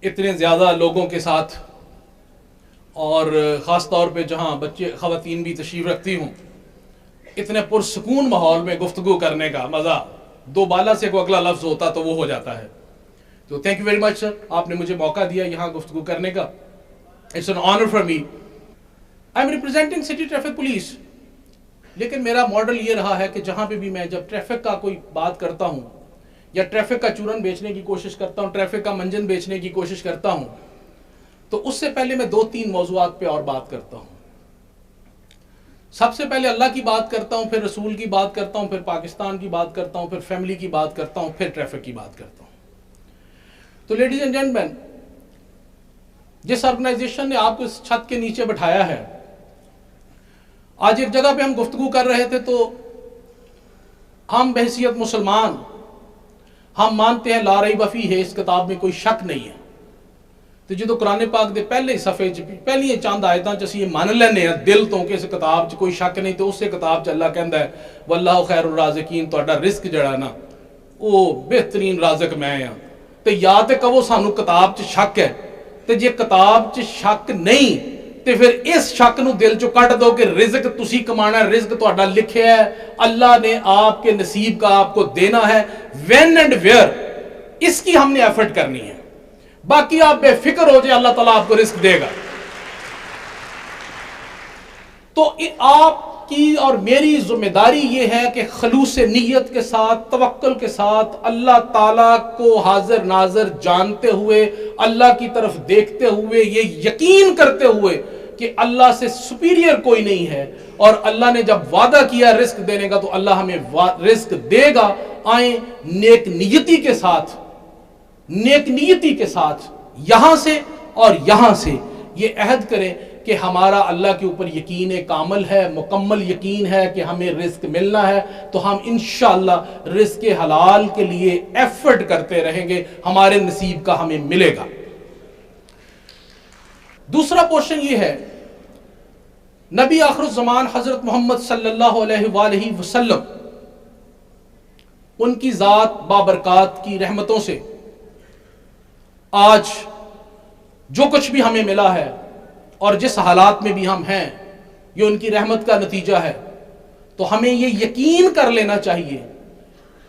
اتنے زیادہ لوگوں کے ساتھ اور خاص طور پہ جہاں بچے خواتین بھی تشریف رکھتی ہوں، اتنے پرسکون ماحول میں گفتگو کرنے کا مزہ دو بالا سے کوئی اگلا لفظ ہوتا تو وہ ہو جاتا ہے. تو thank you very much sir, آپ نے مجھے موقع دیا یہاں گفتگو کرنے کا. It's an honour for me. I am representing city traffic police. لیکن میرا ماڈل یہ رہا ہے کہ جہاں پہ بھی میں جب ٹریفک کا کوئی بات کرتا ہوں یا ٹریفک کا چورن بیچنے کی کوشش کرتا ہوں، ٹریفک کا منجن بیچنے کی کوشش کرتا ہوں، تو اس سے پہلے میں 2-3 موضوعات پہ اور بات کرتا ہوں. سب سے پہلے اللہ کی بات کرتا ہوں، پھر رسول کی بات کرتا ہوں، پھر پاکستان کی بات کرتا ہوں، پھر فیملی کی بات کرتا ہوں، پھر ٹریفک کی بات کرتا ہوں. تو لیڈیز اینڈ جینٹلمین، جس آرگنائزیشن نے آپ کو اس چھت کے نیچے بٹھایا ہے، آج ایک جگہ پہ ہم گفتگو کر رہے تھے تو ہم بحیثیت مسلمان ہم مانتے ہیں لا ریب فیہ ہے، اس کتاب میں کوئی شک نہیں ہے. تو جدو قرآن پاک دے پہلے صفحے پہلی چند آیتاں اسی یہ مان لینے ہیں دل تو کہ اس کتاب کوئی شک نہیں، تو اس سے کتاب چ اللہ کہندا ہے واللہ خیر الرازقین، تہاڈا رزق جڑا نا وہ بہترین رازق میں ہاں. تے یا تے کہو سانو کتاب چ شک ہے، تے جے کتاب چ شک نہیں تے پھر اس شک نو دل چو کٹ دو کہ رزق تسی کمانا ہے، رزق تہاڈا لکھیا ہے، اللہ نے آپ کے نصیب کا آپ کو دینا ہے. وین اینڈ ویئر اس کی ہم نے ایفرٹ کرنی ہے. باقی آپ بے فکر ہو جائے، اللہ تعالیٰ آپ کو رزق دے گا. تو آپ کی اور میری ذمہ داری یہ ہے کہ خلوص نیت کے ساتھ، توکل کے ساتھ، اللہ تعالیٰ کو حاضر ناظر جانتے ہوئے، اللہ کی طرف دیکھتے ہوئے، یہ یقین کرتے ہوئے کہ اللہ سے سپیریئر کوئی نہیں ہے، اور اللہ نے جب وعدہ کیا رزق دینے کا تو اللہ ہمیں رزق دے گا. آئیں نیک نیتی کے ساتھ، نیک نیتی کے ساتھ یہاں سے اور یہاں سے یہ عہد کریں کہ ہمارا اللہ کے اوپر یقین کامل ہے، مکمل یقین ہے کہ ہمیں رزق ملنا ہے، تو ہم انشاءاللہ رزق حلال کے لیے ایفرٹ کرتے رہیں گے، ہمارے نصیب کا ہمیں ملے گا. دوسرا پورشن یہ ہے، نبی آخر الزمان حضرت محمد صلی اللہ علیہ وآلہ وسلم، ان کی ذات بابرکات کی رحمتوں سے آج جو کچھ بھی ہمیں ملا ہے اور جس حالات میں بھی ہم ہیں یہ ان کی رحمت کا نتیجہ ہے. تو ہمیں یہ یقین کر لینا چاہیے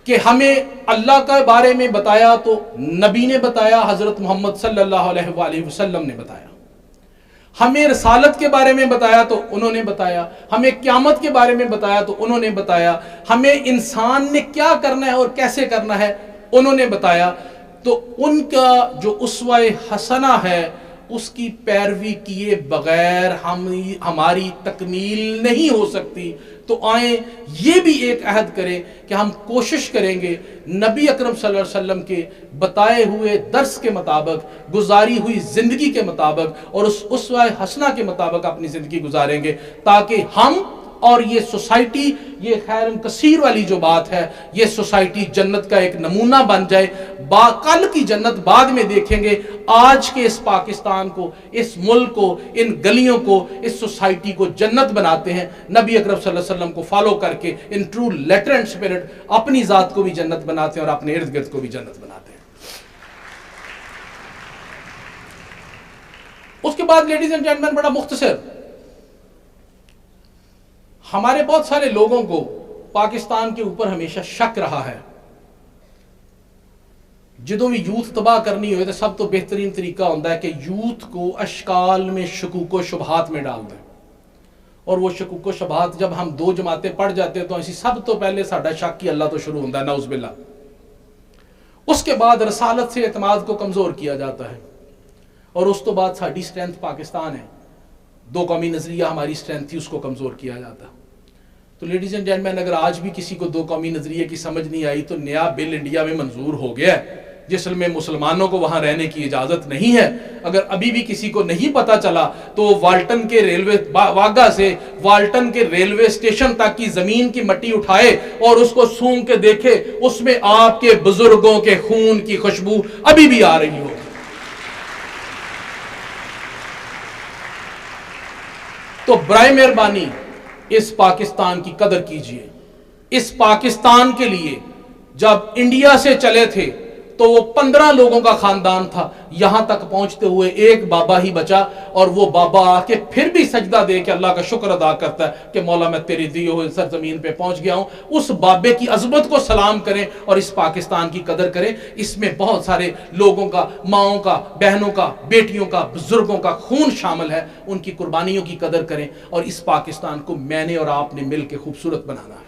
کہ ہمیں اللہ کے بارے میں بتایا تو نبی نے بتایا، حضرت محمد صلی اللہ علیہ وآلہ وسلم نے بتایا. ہمیں رسالت کے بارے میں بتایا تو انہوں نے بتایا، ہمیں قیامت کے بارے میں بتایا تو انہوں نے بتایا، ہمیں انسان نے کیا کرنا ہے اور کیسے کرنا ہے انہوں نے بتایا. تو ان کا جو اسوہ حسنہ ہے اس کی پیروی کیے بغیر ہماری تکمیل نہیں ہو سکتی. تو آئیں یہ بھی ایک عہد کریں کہ ہم کوشش کریں گے نبی اکرم صلی اللہ علیہ وسلم کے بتائے ہوئے درس کے مطابق، گزاری ہوئی زندگی کے مطابق اور اس اسوہ حسنہ کے مطابق اپنی زندگی گزاریں گے، تاکہ ہم اور یہ سوسائٹی، یہ خیر کثیر والی جو بات ہے، یہ سوسائٹی جنت کا ایک نمونہ بن جائے. کل کی جنت بعد میں دیکھیں گے، آج کے اس پاکستان کو، اس ملک کو، ان گلیوں کو، اس سوسائٹی کو جنت بناتے ہیں. نبی اکرم صلی اللہ علیہ وسلم کو فالو کر کے in true letter and spirit اپنی ذات کو بھی جنت بناتے ہیں اور اپنے ارد گرد کو بھی جنت بناتے ہیں. اس کے بعد لیڈیز اینڈ جینٹلمین، بڑا مختصر، ہمارے بہت سارے لوگوں کو پاکستان کے اوپر ہمیشہ شک رہا ہے. جدوں بھی یوتھ تباہ کرنی ہوئے تو سب تو بہترین طریقہ ہوتا ہے کہ یوتھ کو اشکال میں شکوک و شبہات میں ڈال دیں. اور وہ شکوک و شبہات جب ہم 2 جماعتیں پڑھ جاتے ہیں تو اسی سب تو پہلے ساڈا شک کی اللہ تو شروع ہوتا ہے، نعوذ باللہ. اس کے بعد رسالت سے اعتماد کو کمزور کیا جاتا ہے، اور اس تو بعد ساڈی اسٹرینتھ پاکستان ہے، 2 قومی نظریہ ہماری اسٹرینتھ تھی، اس کو کمزور کیا جاتا. تو لیڈیز اینڈ جینٹلمین، اگر آج بھی کسی کو 2 قومی نظریے کی سمجھ نہیں آئی تو نیا بل انڈیا میں منظور ہو گیا ہے جس میں مسلمانوں کو وہاں رہنے کی اجازت نہیں ہے. اگر ابھی بھی کسی کو نہیں پتا چلا تو والٹن کے ریلوے واگا سے والٹن کے ریلوے اسٹیشن تک کی زمین کی مٹی اٹھائے اور اس کو سونگ کے دیکھے، اس میں آپ کے بزرگوں کے خون کی خوشبو ابھی بھی آ رہی ہو. تو برائے مہربانی اس پاکستان کی قدر کیجئے. اس پاکستان کے لیے جب انڈیا سے چلے تھے تو وہ 15 لوگوں کا خاندان تھا. یہاں تک پہنچتے ہوئے ایک بابا ہی بچا, اور وہ بابا آ کے پھر بھی سجدہ دے کے اللہ کا شکر ادا کرتا ہے کہ مولا میں تیری دی ہوئے سرزمین پہ پہنچ گیا ہوں. اس بابے کی عظمت کو سلام کریں اور اس پاکستان کی قدر کریں. اس میں بہت سارے لوگوں کا, ماؤں کا, بہنوں کا, بیٹیوں کا, بزرگوں کا خون شامل ہے. ان کی قربانیوں کی قدر کریں, اور اس پاکستان کو میں نے اور آپ نے مل کے خوبصورت بنانا ہے.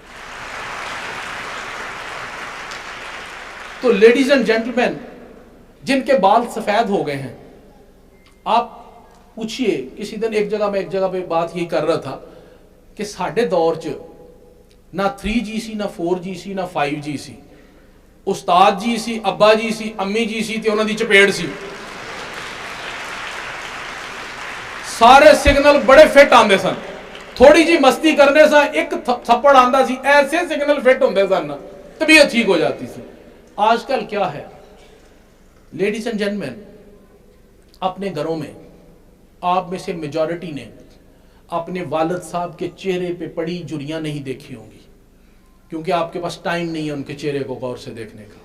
تو لیڈیز اینڈ جینٹلمین, جن کے بال سفید ہو گئے ہیں, آپ پوچھئے, کسی دن ایک جگہ پہ بات یہی کر رہا تھا کہ ساڑھے دور چ نہ 3G سی, نہ 4G سی, نہ 5G سی. استاد جی سی, ابا جی سی, امی جی سی تے انہوں دی چپیڑ سی. سارے سگنل بڑے فٹ آندے سن. تھوڑی جی مستی کرنے سا ایک تھپڑ آندا سی, ایسے سگنل فٹ ہوندے سن, طبیعت ٹھیک ہو جاتی سی. آج کل کیا ہے لیڈیز اینڈ جینٹلمین, اپنے گھروں میں آپ میں سے میجورٹی نے اپنے والد صاحب کے چہرے پہ پڑی جھریاں نہیں دیکھی ہوں گی, کیونکہ آپ کے پاس ٹائم نہیں ہے ان کے چہرے کو غور سے دیکھنے کا.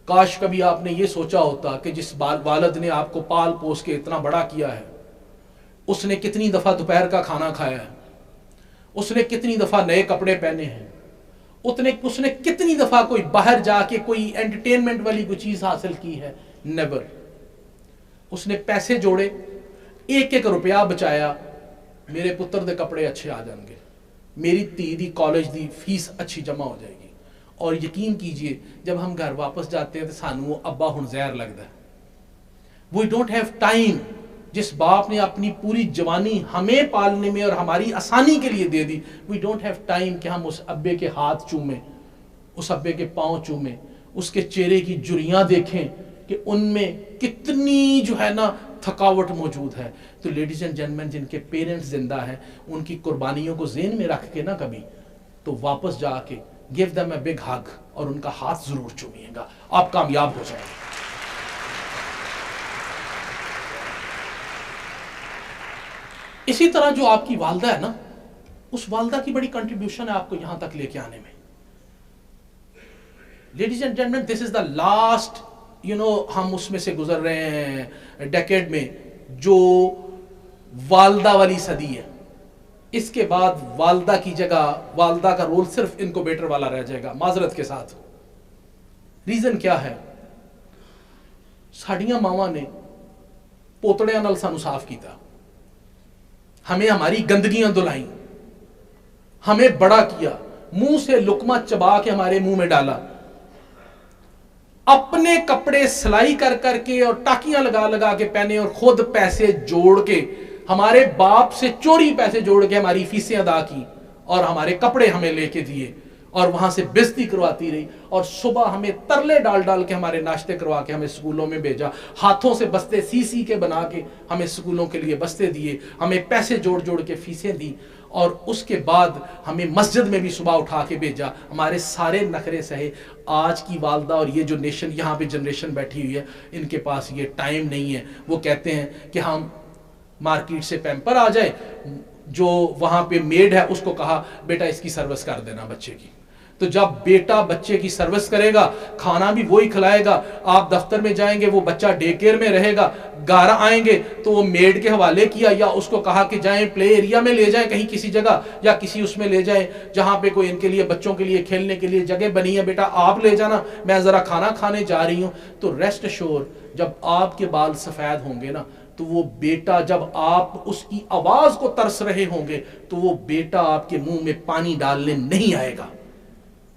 کاش کبھی آپ نے یہ سوچا ہوتا کہ جس والد نے آپ کو پال پوس کے اتنا بڑا کیا ہے, اس نے کتنی دفعہ دوپہر کا کھانا کھایا ہے, اس نے کتنی دفعہ نئے کپڑے پہنے ہیں, اس نے کتنی دفعہ کوئی باہر جا کے کوئی انٹرٹینمنٹ والی کوئی چیز حاصل کی ہے. نیور. اس نے پیسے جوڑے, ایک ایک روپیہ بچایا, میرے پتر دے کپڑے اچھے آ جان گے, میری تی دی کالج دی فیس اچھی جمع ہو جائے گی. اور یقین کیجئے جب ہم گھر واپس جاتے ہیں تو سانو ابا ہن زہر لگتا ہے. We don't have time. جس باپ نے اپنی پوری جوانی ہمیں پالنے میں اور ہماری آسانی کے لیے دے دی, وی ڈونٹ ہیو ٹائم کہ ہم اس ابے کے ہاتھ چومیں, اس ابے کے پاؤں چومیں, اس کے چہرے کی جھریاں دیکھیں کہ ان میں کتنی جو ہے نا تھکاوٹ موجود ہے. تو لیڈیز اینڈ جینٹلمین, جن کے پیرنٹس زندہ ہیں, ان کی قربانیوں کو ذہن میں رکھ کے نا کبھی تو واپس جا کے give them a big hug اور ان کا ہاتھ ضرور چومیے گا, آپ کامیاب ہو جائیں گے. اسی طرح جو آپ کی والدہ ہے نا, اس والدہ کی بڑی کنٹریبیوشن ہے آپ کو یہاں تک لے کے آنے میں. Ladies and gentlemen, this is the last ہم اس میں سے گزر رہے ہیں ڈیکیڈ میں جو والدہ والی صدی ہے. اس کے بعد والدہ کی جگہ والدہ کا رول صرف انکوبیٹر والا رہ جائے گا, معذرت کے ساتھ. ریزن کیا ہے؟ ساڑیاں ماواں نے پوتڑیاں نال سانو صاف کیتا, ہمیں ہماری گندگیاں دلائیں, ہمیں بڑا کیا, منہ سے لقمہ چبا کے ہمارے منہ میں ڈالا, اپنے کپڑے سلائی کر کر کے اور ٹاکیاں لگا لگا کے پہنے, اور خود پیسے جوڑ کے ہمارے باپ سے چوری پیسے جوڑ کے ہماری فیسیں ادا کی, اور ہمارے کپڑے ہمیں لے کے دیے, اور وہاں سے بےزتی کرواتی رہی, اور صبح ہمیں ترلے ڈال ڈال کے ہمارے ناشتے کروا کے ہمیں سکولوں میں بھیجا, ہاتھوں سے بستے سی کے بنا کے ہمیں سکولوں کے لیے بستے دیے, ہمیں پیسے جوڑ جوڑ کے فیسیں دی, اور اس کے بعد ہمیں مسجد میں بھی صبح اٹھا کے بھیجا, ہمارے سارے نخرے سہے. آج کی والدہ اور یہ جو نیشن یہاں پہ جنریشن بیٹھی ہوئی ہے, ان کے پاس یہ ٹائم نہیں ہے. وہ کہتے ہیں کہ ہم مارکیٹ سے پیمپر آ جائے, جو وہاں پہ میڈ ہے اس کو کہا بیٹا اس کی سروس کر دینا بچے کی. تو جب بیٹا بچے کی سروس کرے گا, کھانا بھی وہی کھلائے گا, آپ دفتر میں جائیں گے وہ بچہ ڈے کیئر میں رہے گا, گھر آئیں گے تو وہ میڈ کے حوالے کیا, یا اس کو کہا کہ جائیں پلے ایریا میں لے جائیں کہیں کسی جگہ, یا کسی اس میں لے جائیں جہاں پہ کوئی ان کے لیے بچوں کے لیے کھیلنے کے لیے جگہ بنی ہے, بیٹا آپ لے جانا, میں ذرا کھانا کھانے جا رہی ہوں. تو ریسٹ ایشور, جب آپ کے بال سفید ہوں گے نا, تو وہ بیٹا, جب آپ اس کی آواز کو ترس رہے ہوں گے, تو وہ بیٹا آپ کے منہ میں پانی ڈالنے نہیں آئے گا.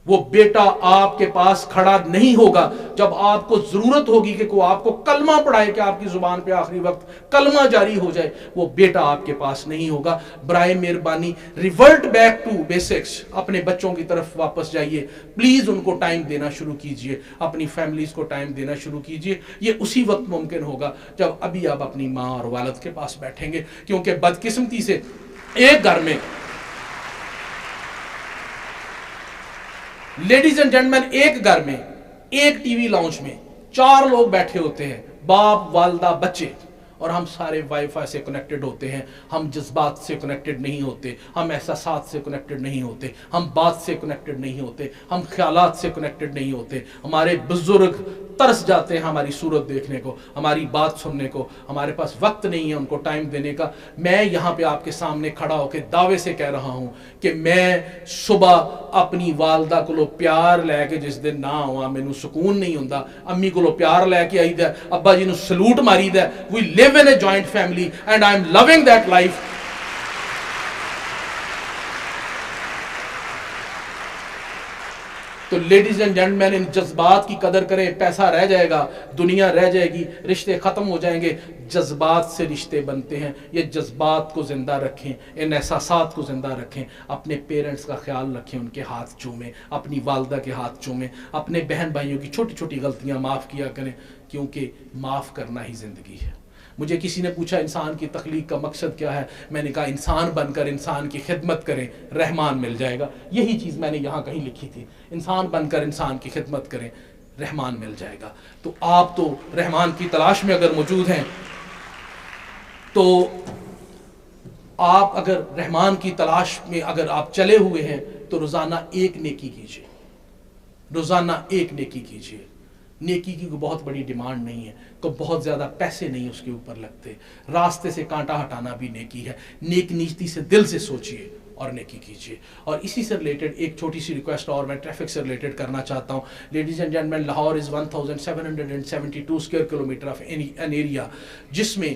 وہ بیٹا آپ کے پاس کھڑا نہیں ہوگا. جب آپ کو ضرورت ہوگی کہ کوئی آپ کو کلمہ پڑھائے کہ آپ کی زبان پہ آخری وقت کلمہ جاری ہو جائے, وہ بیٹا آپ کے پاس نہیں ہوگا. برائے مہربانی ریورٹ بیک ٹو بیسکس, اپنے بچوں کی طرف واپس جائیے پلیز, ان کو ٹائم دینا شروع کیجئے, اپنی فیملیز کو ٹائم دینا شروع کیجئے. یہ اسی وقت ممکن ہوگا جب ابھی آپ اپنی ماں اور والد کے پاس بیٹھیں گے, کیونکہ بدقسمتی سے ایک گھر میں, لیڈیز اینڈ جینٹلمین, ایک گھر میں ایک ٹی وی لاؤنج میں 4 لوگ بیٹھے ہوتے ہیں, باپ, والدہ, بچے, اور ہم سارے وائی فائی سے کنیکٹڈ ہوتے ہیں. ہم جذبات سے کنیکٹڈ نہیں ہوتے, ہم احساسات سے کنیکٹڈ نہیں ہوتے, ہم بات سے کنیکٹڈ نہیں ہوتے, ہم خیالات سے کنیکٹڈ نہیں ہوتے. ہمارے بزرگ ترس جاتے ہیں ہماری صورت دیکھنے کو, ہماری بات سننے کو. ہمارے پاس وقت نہیں ہے ان کو ٹائم دینے کا. میں یہاں پہ آپ کے سامنے کھڑا ہو کے دعوے سے کہہ رہا ہوں کہ میں صبح اپنی والدہ کو پیار لے کے جس دن نہ ہوا مینوں سکون نہیں ہوندا. امی کو پیار لے کے آئی دا, ابا جی نو سلوٹ ماری دا. We live in a joint family and I'm living that life. تو لیڈیز اینڈ جینٹلمین, ان جذبات کی قدر کریں. پیسہ رہ جائے گا, دنیا رہ جائے گی, رشتے ختم ہو جائیں گے. جذبات سے رشتے بنتے ہیں. یہ جذبات کو زندہ رکھیں, ان احساسات کو زندہ رکھیں. اپنے پیرنٹس کا خیال رکھیں, ان کے ہاتھ چومیں, اپنی والدہ کے ہاتھ چومیں. اپنے بہن بھائیوں کی چھوٹی چھوٹی غلطیاں معاف کیا کریں, کیونکہ معاف کرنا ہی زندگی ہے. مجھے کسی نے پوچھا انسان کی تخلیق کا مقصد کیا ہے. میں نے کہا انسان بن کر انسان کی خدمت کریں, رحمان مل جائے گا. یہی چیز میں نے یہاں کہیں لکھی تھی. انسان بن کر انسان کی خدمت کریں, رحمان مل جائے گا. تو آپ تو رحمان کی تلاش میں اگر موجود ہیں تو آپ اگر رحمان کی تلاش میں اگر آپ چلے ہوئے ہیں تو روزانہ ایک نیکی کیجیے, روزانہ ایک نیکی کیجیے. نیکی کی کوئی بہت بڑی ڈیمانڈ نہیں ہے, کوئی بہت زیادہ پیسے نہیں اس کے اوپر لگتے. راستے سے کانٹا ہٹانا بھی نیکی ہے. نیک نیتی سے دل سے سوچیے اور نیکی کیجیے. اور اسی سے ریلیٹڈ ایک چھوٹی سی ریکویسٹ اور میں ٹریفک سے ریلیٹڈ کرنا چاہتا ہوں. Ladies and gentlemen, Lahore is 1772 square kilometre of an area جس میں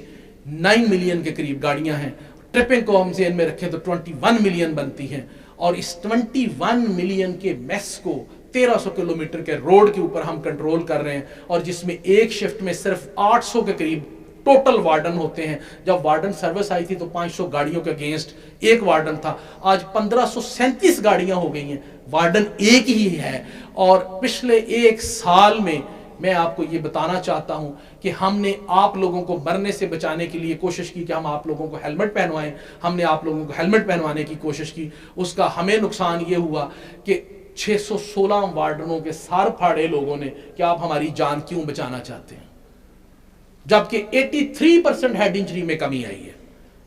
9 ملین کے قریب گاڑیاں ہیں. ٹرپنگ کو ہم ذہن میں رکھیں تو 21 ملین بنتی ہیں. اور اس 21 ملین کے میس کو 1300 کلومیٹر کے روڈ کے اوپر ہم کنٹرول کر رہے ہیں. اور جس میں ایک شفٹ میں صرف 800 کے قریب ٹوٹل وارڈن ہوتے ہیں. جب وارڈن سروس آئی تھی تو 500 گاڑیوں کے اگینسٹ ایک وارڈن تھا. آج 1537 گاڑیاں ہو گئی ہیں, وارڈن ایک ہی ہے. اور پچھلے ایک سال میں آپ کو یہ بتانا چاہتا ہوں کہ ہم نے آپ لوگوں کو مرنے سے بچانے کے لیے کوشش کی کہ ہم آپ لوگوں کو ہیلمٹ پہنوائیں. ہم نے آپ لوگوں کو ہیلمٹ پہنوانے کی کوشش کی. اس کا ہمیں نقصان یہ ہوا کہ 616 وارڈنوں کے سار پھاڑے لوگوں نے کہ آپ ہماری جان کیوں بچانا چاہتے ہیں, جبکہ 83% ہیڈ انجری میں کمی آئی ہے.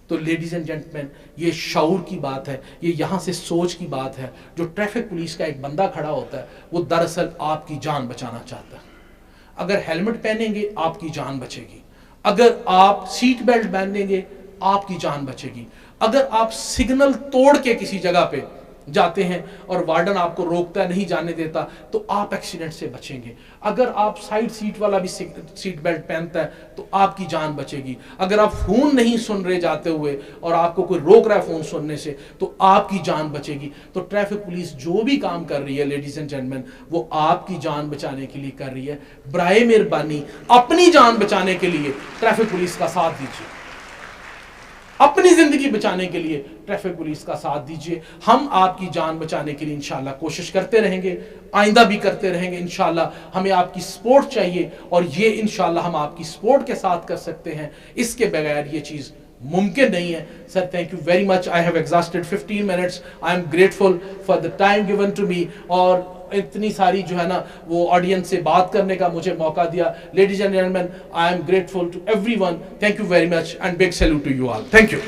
تو لیڈیز اینڈ جینٹلمین, یہ شعور کی بات ہے, یہ یہاں سے سوچ کی بات ہے. جو ٹریفک پولیس کا ایک بندہ کھڑا ہوتا ہے وہ دراصل آپ کی جان بچانا چاہتا ہے. اگر ہیلمٹ پہنیں گے آپ کی جان بچے گی, اگر آپ سیٹ بیلٹ باندھیں گے آپ کی جان بچے گی, اگر آپ سگنل توڑ کے کسی جگہ پہ جاتے ہیں اور وارڈن آپ کو روکتا نہیں جانے دیتا تو آپ ایکسیڈنٹ سے بچیں گے. اگر آپ سائیڈ سیٹ والا بھی سیٹ بیلٹ پہنتا ہے تو آپ کی جان بچے گی. اگر آپ فون نہیں سن رہے جاتے ہوئے اور آپ کو کوئی روک رہا ہے فون سننے سے تو آپ کی جان بچے گی. تو ٹریفک پولیس جو بھی کام کر رہی ہے لیڈیز اینڈ جینٹلمین, وہ آپ کی جان بچانے کے لیے کر رہی ہے. برائے مہربانی اپنی جان بچانے کے لیے ٹریفک پولیس کا ساتھ دیجیے, اپنی زندگی بچانے کے لیے ٹریفک پولیس کا ساتھ دیجیے. ہم آپ کی جان بچانے کے لیے انشاءاللہ کوشش کرتے رہیں گے, آئندہ بھی کرتے رہیں گے انشاءاللہ. ہمیں آپ کی سپورٹ چاہیے اور یہ انشاءاللہ ہم آپ کی سپورٹ کے ساتھ کر سکتے ہیں. اس کے بغیر یہ چیز ممکن نہیں ہے. Sir thank you very much. I have exhausted 15 minutes. I am grateful for the time given to me, اور اتنی ساری جو ہے نا وہ آڈینس سے بات کرنے کا مجھے موقع دیا. Ladies and gentlemen, I am grateful to everyone. Thank you very much and big salute to you all. Thank you.